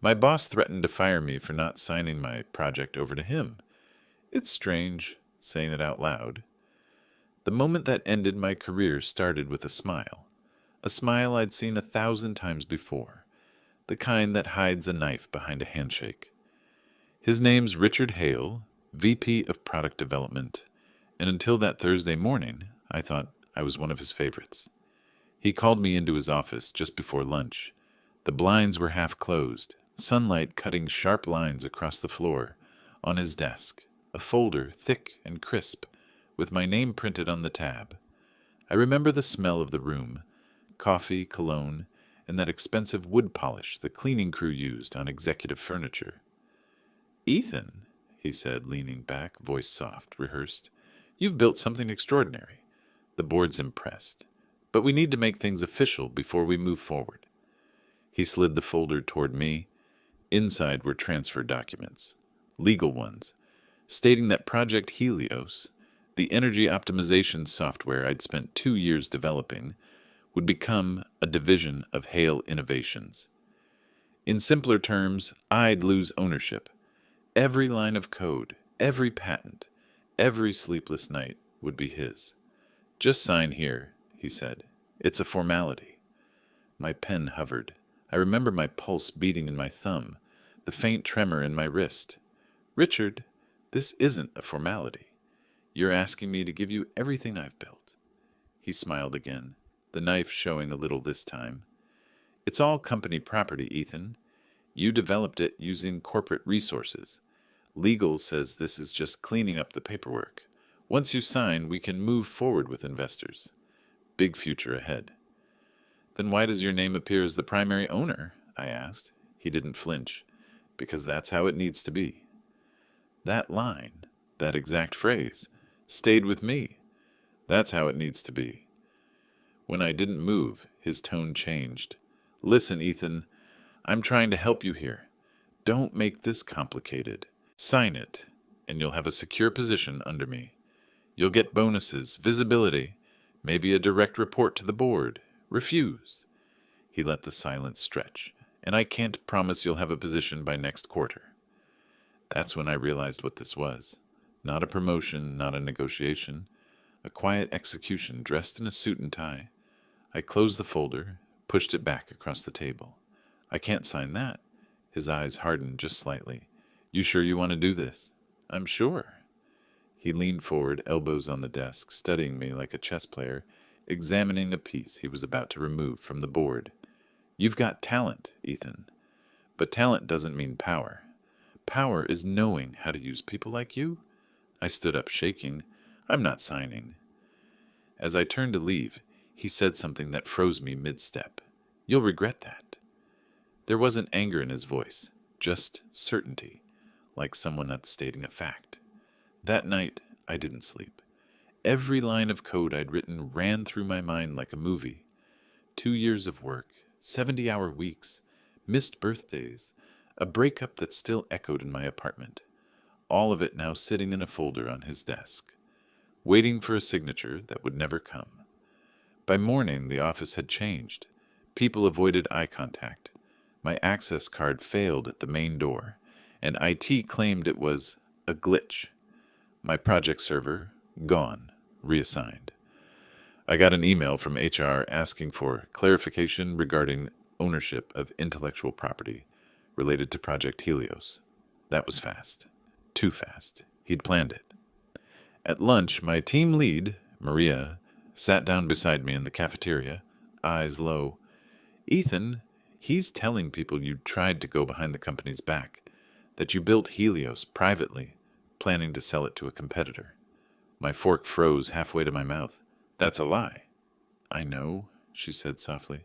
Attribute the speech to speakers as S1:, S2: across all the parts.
S1: My boss threatened to fire me for not signing my project over to him. It's strange, saying it out loud. The moment that ended my career started with a smile. A smile I'd seen 1,000 times before. The kind that hides a knife behind a handshake. His name's Richard Hale, VP of Product Development, and until that Thursday morning, I thought I was one of his favorites. He called me into his office just before lunch. The blinds were half closed, sunlight cutting sharp lines across the floor. On his desk, a folder thick and crisp, with my name printed on the tab. I remember the smell of the room, coffee, cologne, and that expensive wood polish the cleaning crew used on executive furniture. "Ethan," he said, leaning back, voice soft, rehearsed, "you've built something extraordinary. The board's impressed. But we need to make things official before we move forward." He slid the folder toward me. Inside were transfer documents, legal ones, stating that Project Helios, the energy optimization software I'd spent 2 years developing, would become a division of Hale Innovations. In simpler terms, I'd lose ownership. Every line of code, every patent, every sleepless night would be his. "Just sign here," he said. "It's a formality." My pen hovered. I remember my pulse beating in my thumb, the faint tremor in my wrist. "Richard, this isn't a formality. You're asking me to give you everything I've built." He smiled again, the knife showing a little this time. "It's all company property, Ethan. You developed it using corporate resources. Legal says this is just cleaning up the paperwork. Once you sign, we can move forward with investors. Big future ahead." "Then why does your name appear as the primary owner?" I asked. He didn't flinch. "Because that's how it needs to be." That line, that exact phrase, stayed with me. That's how it needs to be. When I didn't move, his tone changed. "Listen, Ethan, I'm trying to help you here. Don't make this complicated. Sign it, and you'll have a secure position under me. You'll get bonuses, visibility, maybe a direct report to the board. Refuse." He let the silence stretch. "And I can't promise you'll have a position by next quarter." That's when I realized what this was. Not a promotion, not a negotiation. A quiet execution dressed in a suit and tie. I closed the folder, pushed it back across the table. "I can't sign that." His eyes hardened just slightly. "You sure you want to do this?" "I'm sure." He leaned forward, elbows on the desk, studying me like a chess player, examining a piece he was about to remove from the board. "You've got talent, Ethan. But talent doesn't mean power. Power is knowing how to use people like you." I stood up, shaking. "I'm not signing." As I turned to leave, he said something that froze me mid-step. "You'll regret that." There wasn't anger in his voice, just certainty, like someone not stating a fact. That night, I didn't sleep. Every line of code I'd written ran through my mind like a movie. 2 years of work, 70-hour weeks, missed birthdays, a breakup that still echoed in my apartment. All of it now sitting in a folder on his desk, waiting for a signature that would never come. By morning, the office had changed. People avoided eye contact. My access card failed at the main door, and IT claimed it was a glitch. My project server, gone, reassigned. I got an email from HR asking for clarification regarding ownership of intellectual property related to Project Helios. That was fast. Too fast. He'd planned it. At lunch, my team lead, Maria, sat down beside me in the cafeteria, eyes low. "Ethan, he's telling people you tried to go behind the company's back, that you built Helios privately, planning to sell it to a competitor." My fork froze halfway to my mouth. "That's a lie." "I know," she said softly,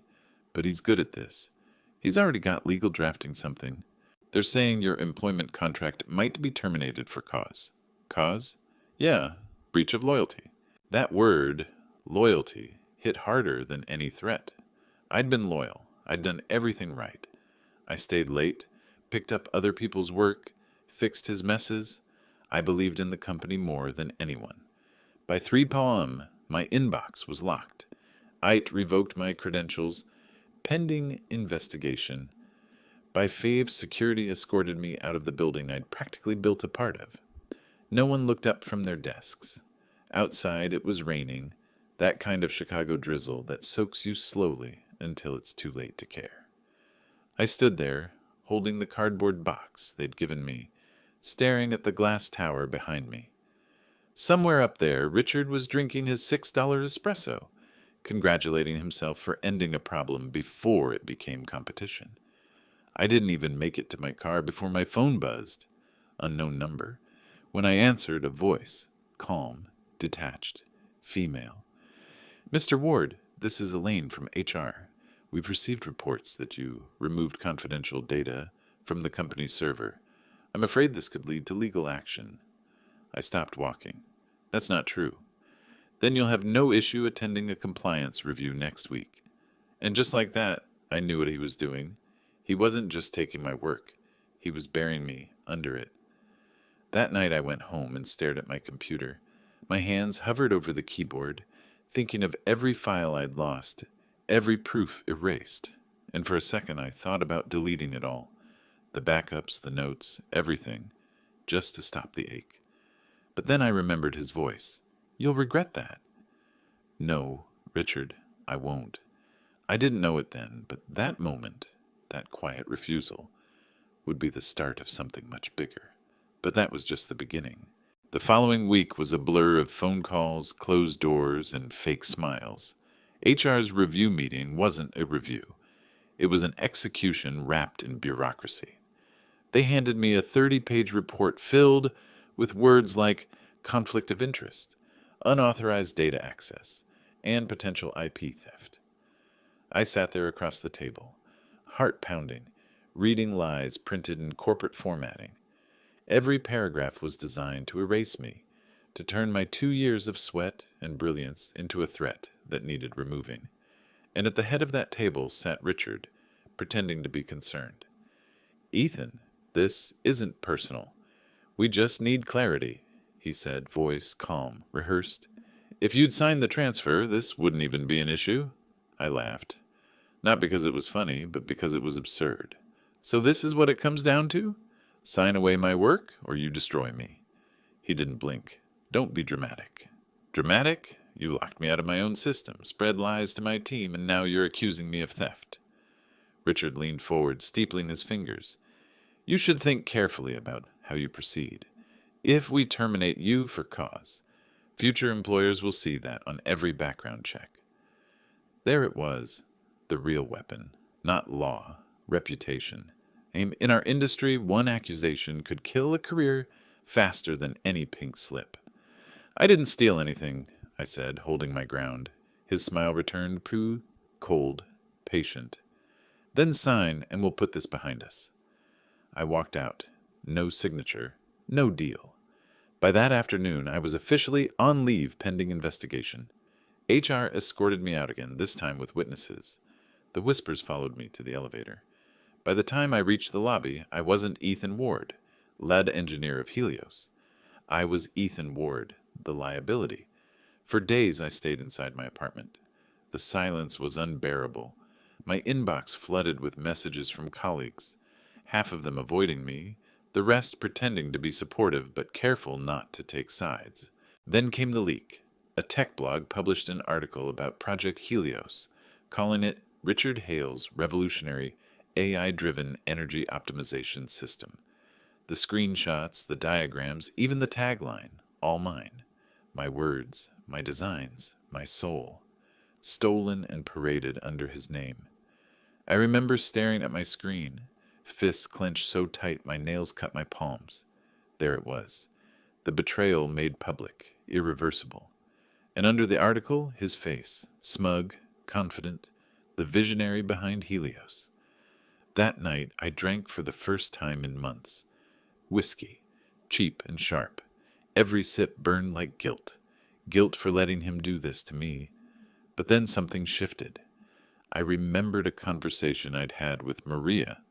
S1: "but he's good at this. He's already got legal drafting something. They're saying your employment contract might be terminated for cause." "Cause?" "Yeah, breach of loyalty." That word, loyalty, hit harder than any threat. I'd been loyal. I'd done everything right. I stayed late, picked up other people's work, fixed his messes. I believed in the company more than anyone. By 3 p.m., my inbox was locked. AITA revoked my credentials, pending investigation. By fave, security escorted me out of the building I'd practically built a part of. No one looked up from their desks. Outside, it was raining, that kind of Chicago drizzle that soaks you slowly until it's too late to care. I stood there, holding the cardboard box they'd given me, staring at the glass tower behind me. Somewhere up there, Richard was drinking his $6 espresso, congratulating himself for ending a problem before it became competition. I didn't even make it to my car before my phone buzzed. Unknown number. When I answered, a voice, calm, detached, female. "Mr. Ward, this is Elaine from HR. We've received reports that you removed confidential data from the company's server. I'm afraid this could lead to legal action." I stopped walking. "That's not true." "Then you'll have no issue attending a compliance review next week." And just like that, I knew what he was doing. He wasn't just taking my work. He was burying me under it. That night I went home and stared at my computer. My hands hovered over the keyboard, thinking of every file I'd lost, every proof erased. And for a second I thought about deleting it all. The backups, the notes, everything, just to stop the ache. But then I remembered his voice. "You'll regret that." "No, Richard, I won't." I didn't know it then, but that moment, that quiet refusal, would be the start of something much bigger. But that was just the beginning. The following week was a blur of phone calls, closed doors, and fake smiles. HR's review meeting wasn't a review. It was an execution wrapped in bureaucracy. They handed me a 30-page report filled with words like conflict of interest, unauthorized data access, and potential IP theft. I sat there across the table, heart pounding, reading lies printed in corporate formatting. Every paragraph was designed to erase me, to turn my 2 years of sweat and brilliance into a threat that needed removing. And at the head of that table sat Richard, pretending to be concerned. "Ethan, this isn't personal. We just need clarity," he said, voice calm, rehearsed. "If you'd signed the transfer, this wouldn't even be an issue." I laughed. Not because it was funny, but because it was absurd. "So this is what it comes down to? Sign away my work, or you destroy me." He didn't blink. "Don't be dramatic." "Dramatic? You locked me out of my own system, spread lies to my team, and now you're accusing me of theft." Richard leaned forward, steepling his fingers. "You should think carefully about how you proceed. If we terminate you for cause, future employers will see that on every background check." There it was, the real weapon, not law, reputation. In our industry, one accusation could kill a career faster than any pink slip. "I didn't steal anything," I said, holding my ground. His smile returned, cold, patient. "Then sign, and we'll put this behind us." I walked out. No signature, no deal. By that afternoon, I was officially on leave pending investigation. HR escorted me out again, this time with witnesses. The whispers followed me to the elevator. By the time I reached the lobby, I wasn't Ethan Ward, lead engineer of Helios. I was Ethan Ward, the liability. For days I stayed inside my apartment. The silence was unbearable. My inbox flooded with messages from colleagues, half of them avoiding me, the rest pretending to be supportive but careful not to take sides. Then came the leak. A tech blog published an article about Project Helios, calling it Richard Hale's revolutionary AI-driven energy optimization system. The screenshots, the diagrams, even the tagline, all mine. My words, my designs, my soul, stolen and paraded under his name. I remember staring at my screen, fists clenched so tight my nails cut my palms. There it was, the betrayal made public, irreversible. And under the article, his face, smug, confident, the visionary behind Helios. That night, I drank for the first time in months. Whiskey, cheap and sharp. Every sip burned like guilt. Guilt for letting him do this to me. But then something shifted. I remembered a conversation I'd had with Maria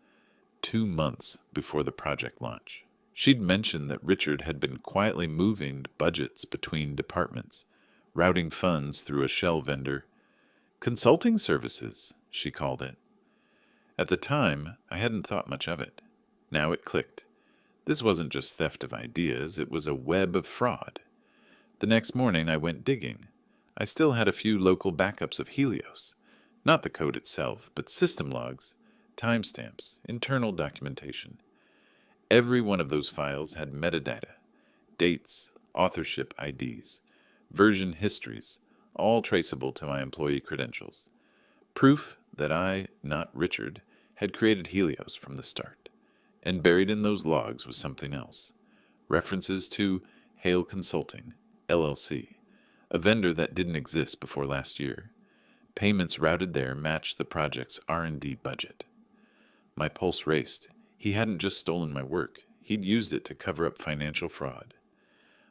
S1: 2 months before the project launch. She'd mentioned that Richard had been quietly moving budgets between departments, routing funds through a shell vendor. Consulting services, she called it. At the time, I hadn't thought much of it. Now it clicked. This wasn't just theft of ideas, it was a web of fraud. The next morning I went digging. I still had a few local backups of Helios. Not the code itself, but system logs, timestamps, internal documentation. Every one of those files had metadata, dates, authorship IDs, version histories, all traceable to my employee credentials. Proof that I, not Richard, had created Helios from the start. And buried in those logs was something else. References to Hale Consulting, LLC, a vendor that didn't exist before last year. Payments routed there matched the project's R&D budget. My pulse raced. He hadn't just stolen my work. He'd used it to cover up financial fraud.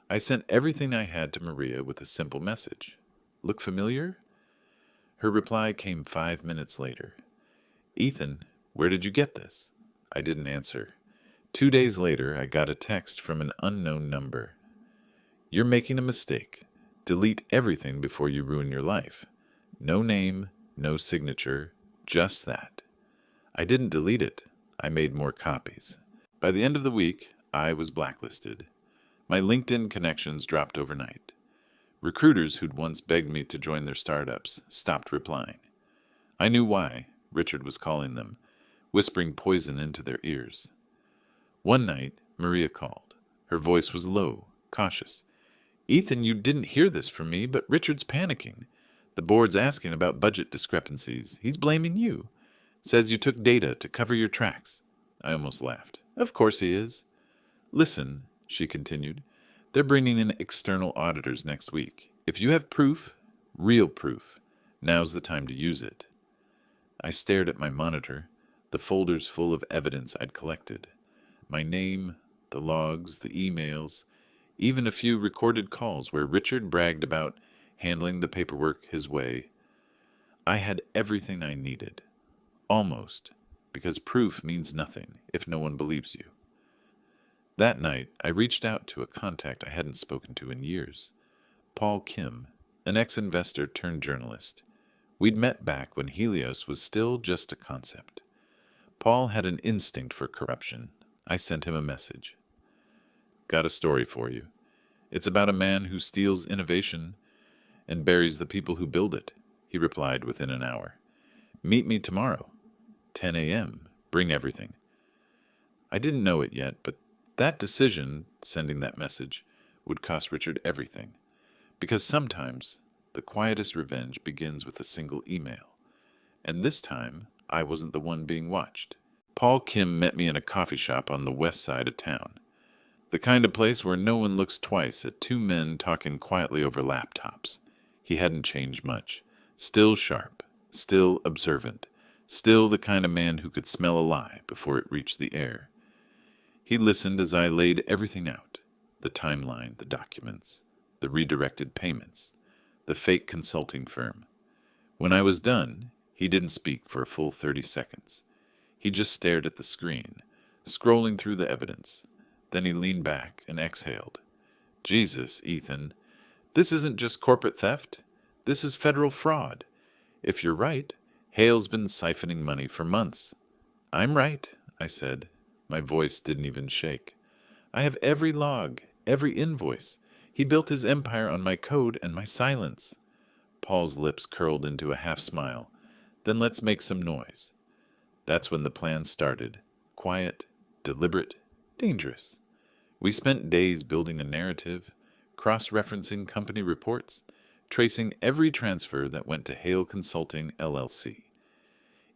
S1: I sent everything I had to Maria with a simple message. Look familiar? Her reply came 5 minutes later. Ethan, where did you get this? I didn't answer. 2 days later, I got a text from an unknown number. You're making a mistake. Delete everything before you ruin your life. No name, no signature, just that. I didn't delete it. I made more copies. By the end of the week, I was blacklisted. My LinkedIn connections dropped overnight. Recruiters who'd once begged me to join their startups stopped replying. I knew why. Richard was calling them, whispering poison into their ears. One night, Maria called. Her voice was low, cautious. Ethan, you didn't hear this from me, but Richard's panicking. The board's asking about budget discrepancies. He's blaming you. Says you took data to cover your tracks. I almost laughed. Of course he is. Listen, she continued, they're bringing in external auditors next week. If you have proof, real proof, now's the time to use it. I stared at my monitor, the folders full of evidence I'd collected. My name, the logs, the emails, even a few recorded calls where Richard bragged about handling the paperwork his way. I had everything I needed. Almost, because proof means nothing if no one believes you. That night, I reached out to a contact I hadn't spoken to in years. Paul Kim, an ex-investor turned journalist. We'd met back when Helios was still just a concept. Paul had an instinct for corruption. I sent him a message. Got a story for you. It's about a man who steals innovation and buries the people who build it, he replied within an hour. Meet me tomorrow, 10 a.m. Bring everything. I didn't know it yet, but that decision, sending that message, would cost Richard everything. Because sometimes the quietest revenge begins with a single email. And this time, I wasn't the one being watched. Paul Kim met me in a coffee shop on the west side of town. The kind of place where no one looks twice at two men talking quietly over laptops. He hadn't changed much. Still sharp, still observant, still the kind of man who could smell a lie before it reached the air. He listened as I laid everything out, the timeline, the documents, the redirected payments, the fake consulting firm. When I was done, he didn't speak for a full 30 seconds. He just stared at the screen, scrolling through the evidence. Then he leaned back and exhaled. Jesus, Ethan, this isn't just corporate theft. This is federal fraud. If you're right, Hale's been siphoning money for months. I'm right, I said. My voice didn't even shake. I have every log, every invoice. He built his empire on my code and my silence. Paul's lips curled into a half smile. Then let's make some noise. That's when the plan started. Quiet, deliberate, dangerous. We spent days building a narrative, cross-referencing company reports, tracing every transfer that went to Hale Consulting, LLC.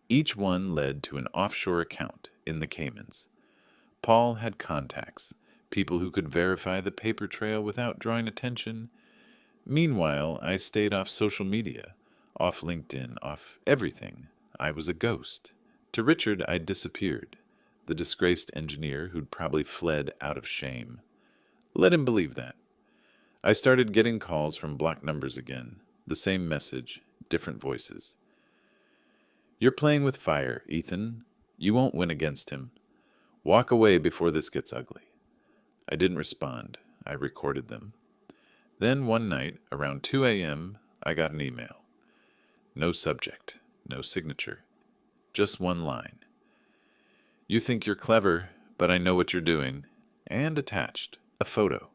S1: Each one led to an offshore account in the Caymans. Paul had contacts, people who could verify the paper trail without drawing attention. Meanwhile, I stayed off social media, off LinkedIn, off everything. I was a ghost. To Richard, I'd disappeared, the disgraced engineer who'd probably fled out of shame. Let him believe that. I started getting calls from blocked numbers again, the same message, different voices. You're playing with fire, Ethan. You won't win against him. Walk away before this gets ugly. I didn't respond. I recorded them. Then one night, around 2 a.m., I got an email. No subject, no signature. Just one line. You think you're clever, but I know what you're doing. And attached, a photo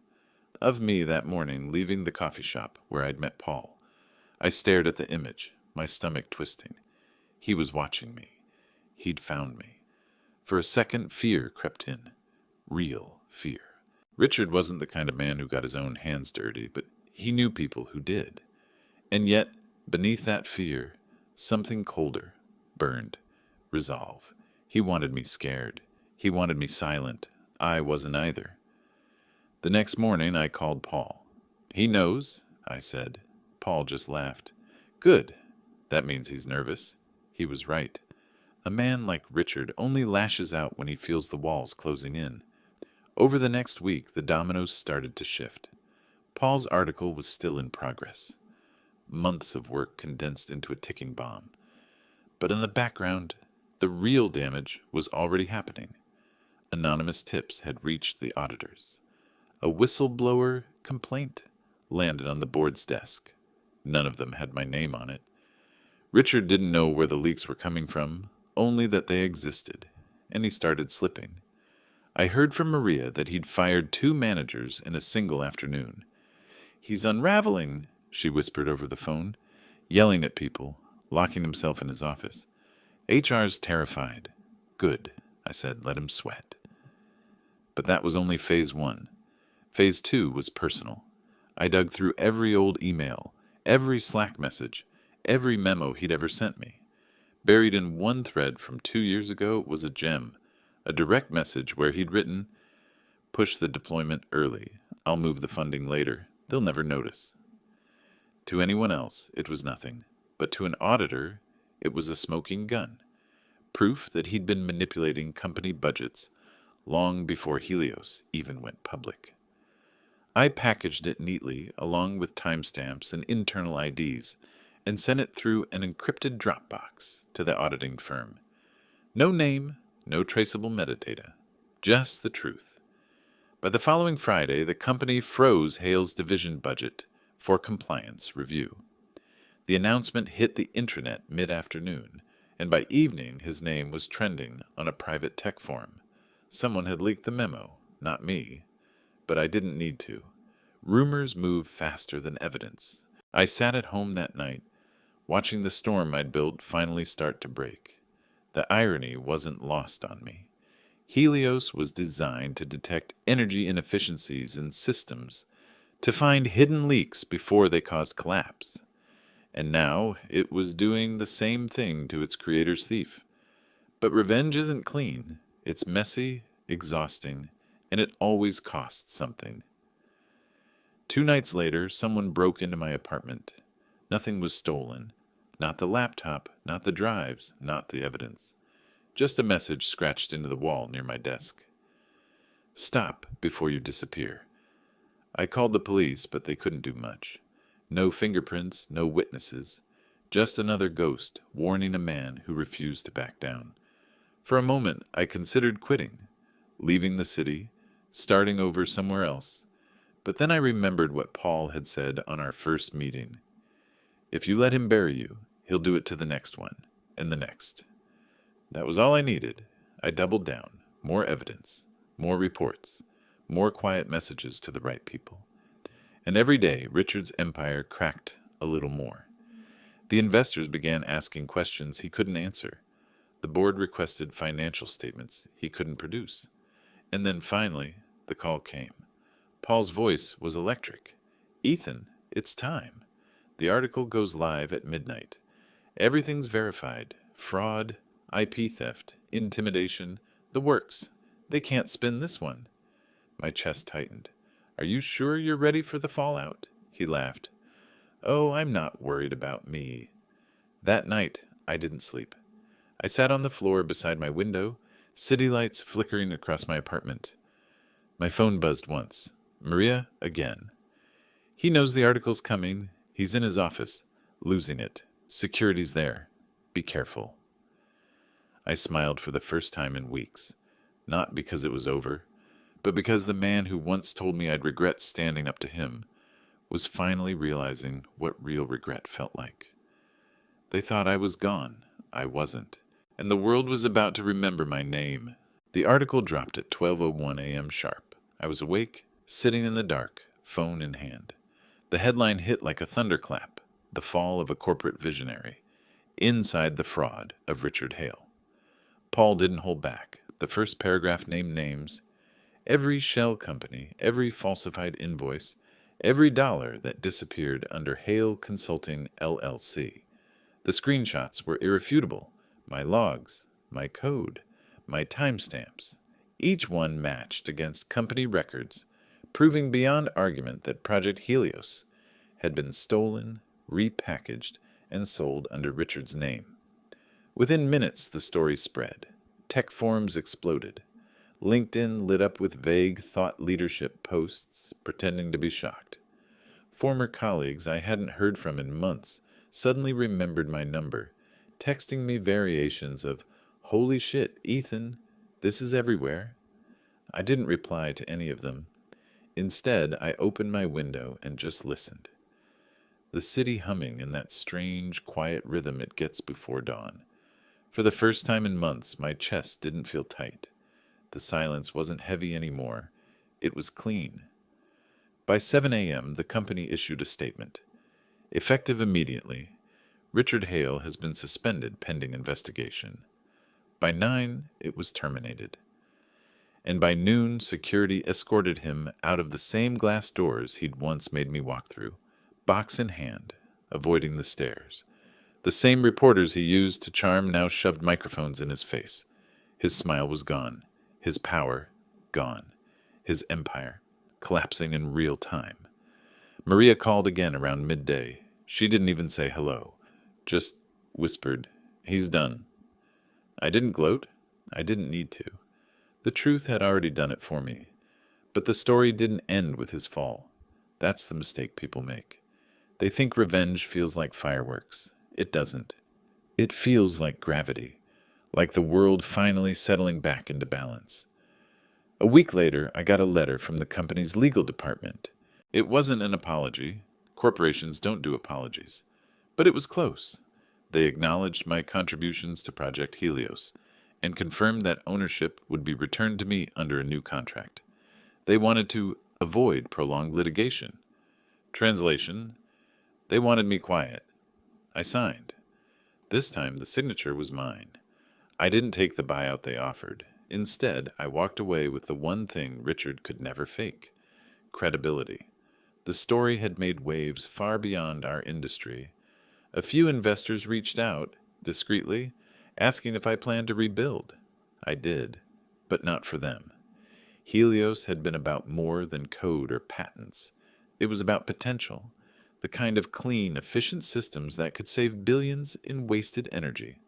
S1: of me that morning leaving the coffee shop where I'd met Paul. I stared at the image, my stomach twisting. He was watching me. He'd found me. For a second, fear crept in. Real fear. Richard wasn't the kind of man who got his own hands dirty, but he knew people who did. And yet, beneath that fear, something colder burned. Resolve. He wanted me scared. He wanted me silent. I wasn't either. The next morning, I called Paul. He knows, I said. Paul just laughed. Good. That means he's nervous. He was right. A man like Richard only lashes out when he feels the walls closing in. Over the next week, the dominoes started to shift. Paul's article was still in progress. Months of work condensed into a ticking bomb. But in the background, the real damage was already happening. Anonymous tips had reached the auditors. A whistleblower complaint landed on the board's desk. None of them had my name on it. Richard didn't know where the leaks were coming from, only that they existed, and he started slipping. I heard from Maria that he'd fired 2 managers in a single afternoon. He's unraveling, she whispered over the phone, yelling at people, locking himself in his office. HR's terrified. Good, I said, let him sweat. But that was only phase 1. Phase 2 was personal. I dug through every old email, every Slack message, every memo he'd ever sent me. Buried in one thread from 2 years ago was a gem, a direct message where he'd written, "Push the deployment early. I'll move the funding later. They'll never notice." To anyone else, it was nothing, but to an auditor, it was a smoking gun. Proof that he'd been manipulating company budgets long before Helios even went public. I packaged it neatly, along with timestamps and internal IDs, and sent it through an encrypted Dropbox to the auditing firm. No name, no traceable metadata, just the truth. By the following Friday, the company froze Hale's division budget for compliance review. The announcement hit the intranet mid-afternoon, and by evening his name was trending on a private tech forum. Someone had leaked the memo, not me. But I didn't need to. Rumors move faster than evidence. I sat at home that night, watching the storm I'd built finally start to break. The irony wasn't lost on me. Helios was designed to detect energy inefficiencies in systems, to find hidden leaks before they caused collapse. And now it was doing the same thing to its creator's thief. But revenge isn't clean. It's messy, exhausting, and it always costs something. 2 nights later, someone broke into my apartment. Nothing was stolen. Not the laptop, not the drives, not the evidence. Just a message scratched into the wall near my desk. "Stop before you disappear." I called the police, but they couldn't do much. No fingerprints, no witnesses. Just another ghost warning a man who refused to back down. For a moment, I considered quitting, leaving the city, starting over somewhere else. But then I remembered what Paul had said on our first meeting. If you let him bury you, he'll do it to the next one, and the next. That was all I needed. I doubled down. More evidence, more reports, more quiet messages to the right people. And every day, Richard's empire cracked a little more. The investors began asking questions he couldn't answer. The board requested financial statements he couldn't produce. And then finally, the call came. Paul's voice was electric. "Ethan, it's time. The article goes live at midnight. Everything's verified. Fraud, IP theft, intimidation, the works. They can't spin this one." My chest tightened. "Are you sure you're ready for the fallout?" He laughed. "Oh, I'm not worried about me." That night, I didn't sleep. I sat on the floor beside my window, city lights flickering across my apartment. My phone buzzed once. Maria again. "He knows the article's coming. He's in his office. Losing it. Security's there. Be careful." I smiled for the first time in weeks. Not because it was over, but because the man who once told me I'd regret standing up to him was finally realizing what real regret felt like. They thought I was gone. I wasn't. and the world was about to remember my name. The article dropped at 12:01 a.m. sharp. I was awake, sitting in the dark, phone in hand. The headline hit like a thunderclap, the fall of a corporate visionary. Inside the fraud of Richard Hale. Paul didn't hold back. The first paragraph named names. Every shell company, every falsified invoice, every dollar that disappeared under Hale Consulting LLC. The screenshots were irrefutable. My logs, my code, my timestamps. Each one matched against company records, proving beyond argument that Project Helios had been stolen, repackaged, and sold under Richard's name. Within minutes, the story spread. Tech forums exploded. LinkedIn lit up with vague thought leadership posts, pretending to be shocked. Former colleagues I hadn't heard from in months suddenly remembered my number, texting me variations of, "Holy shit, Ethan, this is everywhere." I didn't reply to any of them. Instead, I opened my window and just listened. The city humming in that strange, quiet rhythm it gets before dawn. For the first time in months, my chest didn't feel tight. The silence wasn't heavy anymore. It was clean. By 7 a.m., the company issued a statement. Effective immediately, Richard Hale has been suspended pending investigation. By 9, it was terminated. And by noon, security escorted him out of the same glass doors he'd once made me walk through, box in hand, avoiding the stairs. The same reporters he used to charm now shoved microphones in his face. His smile was gone. His power, gone. His empire, collapsing in real time. Maria called again around midday. She didn't even say hello. Just whispered, "He's done." I didn't gloat. I didn't need to. The truth had already done it for me. But the story didn't end with his fall. That's the mistake people make. They think revenge feels like fireworks. It doesn't. It feels like gravity, like the world finally settling back into balance. A week later, I got a letter from the company's legal department. It wasn't an apology. Corporations don't do apologies. But it was close. They acknowledged my contributions to Project Helios and confirmed that ownership would be returned to me under a new contract. They wanted to avoid prolonged litigation. Translation: they wanted me quiet. I signed. This time the signature was mine. I didn't take the buyout they offered. Instead, I walked away with the one thing Richard could never fake: credibility. The story had made waves far beyond our industry. A few investors reached out, discreetly, asking if I planned to rebuild. I did, but not for them. Helios had been about more than code or patents. It was about potential, the kind of clean, efficient systems that could save billions in wasted energy.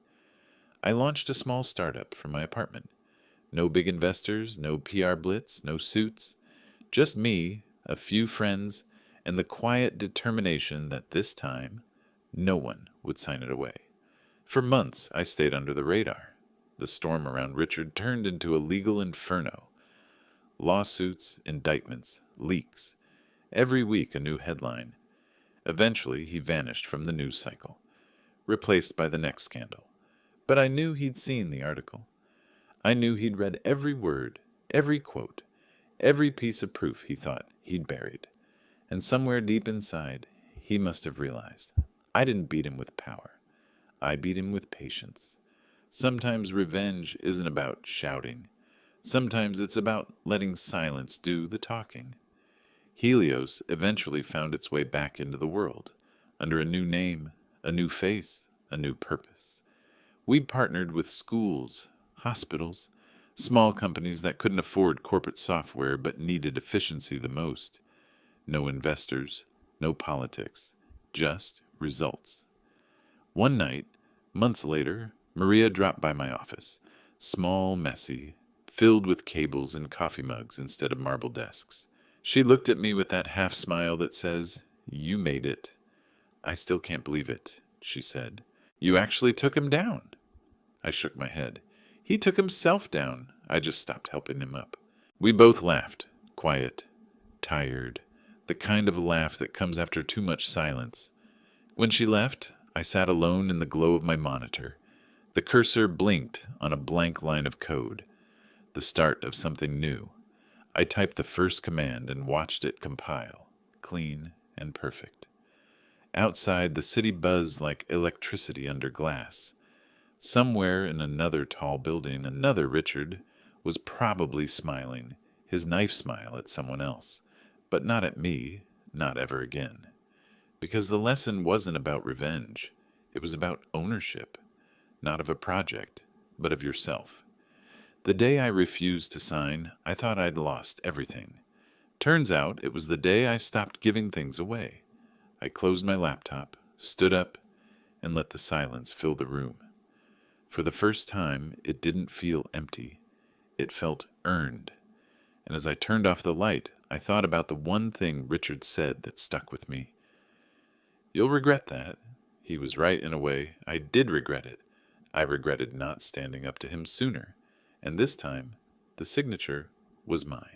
S1: I launched a small startup from my apartment. No big investors, no PR blitz, no suits. Just me, a few friends, and the quiet determination that this time, no one would sign it away. For months, I stayed under the radar. The storm around Richard turned into a legal inferno. Lawsuits, indictments, leaks. Every week a new headline. Eventually, he vanished from the news cycle, replaced by the next scandal. But I knew he'd seen the article. I knew he'd read every word, every quote, every piece of proof he thought he'd buried. And somewhere deep inside, he must have realized I didn't beat him with power. I beat him with patience. Sometimes revenge isn't about shouting. Sometimes it's about letting silence do the talking. Helios eventually found its way back into the world, under a new name, a new face, a new purpose. We partnered with schools, hospitals, small companies that couldn't afford corporate software but needed efficiency the most. No investors, no politics, just results. One night, months later, Maria dropped by my office, small, messy, filled with cables and coffee mugs instead of marble desks. She looked at me with that half smile that says, "You made it." "I still can't believe it," she said. "You actually took him down." I shook my head. "He took himself down. I just stopped helping him up." We both laughed, quiet, tired, the kind of laugh that comes after too much silence. When she left, I sat alone in the glow of my monitor. The cursor blinked on a blank line of code, the start of something new. I typed the first command and watched it compile, clean and perfect. Outside, the city buzzed like electricity under glass. Somewhere in another tall building, another Richard was probably smiling, his knife smile at someone else, but not at me, not ever again. Because the lesson wasn't about revenge. It was about ownership, not of a project, but of yourself. The day I refused to sign, I thought I'd lost everything. Turns out it was the day I stopped giving things away. I closed my laptop, stood up, and let the silence fill the room. For the first time, it didn't feel empty. It felt earned. And as I turned off the light, I thought about the one thing Richard said that stuck with me. "You'll regret that." He was right in a way. I did regret it. I regretted not standing up to him sooner. And this time, the signature was mine.